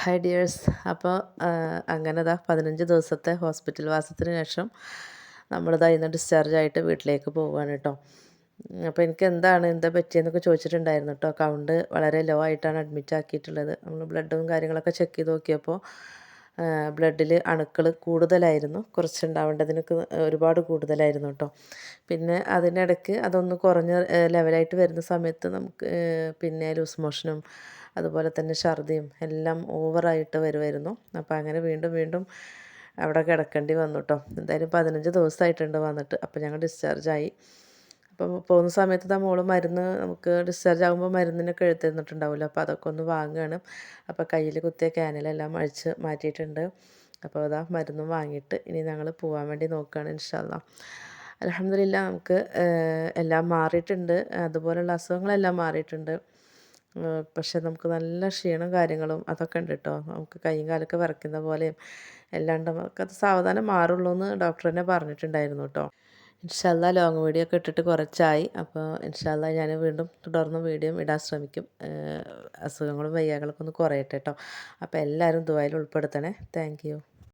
Hi dears. അപ്പോൾ അങ്ങനെ 15 ദിവസത്തെ ഹോസ്പിറ്റൽ വാസത്തിന് ശേഷം നമ്മളിതാ ഇന്ന് ഡിസ്ചാർജ് ആയിട്ട് വീട്ടിലേക്ക് പോവുകയാണ് കേട്ടോ. അപ്പോൾ എനിക്ക് എന്താ പറ്റിയെന്നൊക്കെ ചോദിച്ചിട്ടുണ്ടായിരുന്നു കേട്ടോ. കൗണ്ട് വളരെ ലോ ആയിട്ടാണ് അഡ്മിറ്റ് ആക്കിയിട്ടുള്ളത്. നമ്മൾ ബ്ലഡും കാര്യങ്ങളൊക്കെ ചെക്ക് ചെയ്ത് നോക്കിയപ്പോൾ ബ്ലഡിൽ അണുക്കൾ കൂടുതലായിരുന്നു, കുറച്ചുണ്ടാവേണ്ടതിനൊക്കെ ഒരുപാട് കൂടുതലായിരുന്നു കേട്ടോ. പിന്നെ അതിനിടയ്ക്ക് അതൊന്ന് കുറഞ്ഞ ലെവലായിട്ട് വരുന്ന സമയത്ത് നമുക്ക് പിന്നെ ലൂസ് മോഷനും അതുപോലെ തന്നെ ഛർദിയും എല്ലാം ഓവറായിട്ട് വരുമായിരുന്നു. അപ്പോൾ അങ്ങനെ വീണ്ടും വീണ്ടും അവിടെ കിടക്കേണ്ടി വന്നു കേട്ടോ. എന്തായാലും 15 ദിവസമായിട്ടുണ്ട് വന്നിട്ട്. അപ്പോൾ ഞങ്ങൾ ഡിസ്ചാർജായി. അപ്പം പോകുന്ന സമയത്ത് മോള് മരുന്ന് നമുക്ക് ഡിസ്ചാർജ് ആകുമ്പോൾ മരുന്നിനൊക്കെ എഴുതി തന്നിട്ടുണ്ടാവുമല്ലോ. അപ്പോൾ അതൊക്കെ ഒന്ന് വാങ്ങുകയാണ്. അപ്പോൾ കയ്യിൽ കുത്തിയ ക്യാനിലെല്ലാം അഴിച്ച് മാറ്റിയിട്ടുണ്ട്. അപ്പോൾ അതാ മരുന്നും വാങ്ങിയിട്ട് ഇനി ഞങ്ങൾ പോകാൻ വേണ്ടി നോക്കുകയാണ് ഇൻഷാ അള്ളാ. അൽഹംദുലില്ലാ നമുക്ക് എല്ലാം മാറിയിട്ടുണ്ട്. അതുപോലുള്ള അസുഖങ്ങളെല്ലാം മാറിയിട്ടുണ്ട്. പക്ഷേ നമുക്ക് നല്ല ക്ഷീണം കാര്യങ്ങളും അതൊക്കെ ഉണ്ട് കേട്ടോ. നമുക്ക് കൈയും കാലൊക്കെ വിറയ്ക്കുന്ന പോലെയും എല്ലാണ്ട് നമുക്കത് സാവധാനം മാറുള്ളൂ എന്ന് ഡോക്ടർ തന്നെ പറഞ്ഞിട്ടുണ്ടായിരുന്നു കേട്ടോ. ഇൻഷാ അള്ളാ ലോങ് വീഡിയോ ഒക്കെ ഇട്ടിട്ട് കുറച്ചായി. അപ്പോൾ ഇൻഷാ അള്ളാ ഞാൻ വീണ്ടും തുടർന്ന് വീഡിയോ ഇടാൻ ശ്രമിക്കും. അസുഖങ്ങളും വയ്യാകളൊക്കെ ഒന്ന് കുറയട്ടെ കേട്ടോ. അപ്പോൾ എല്ലാവരും ദുആയിൽ ഉൾപ്പെടുത്തണേ. Thank you.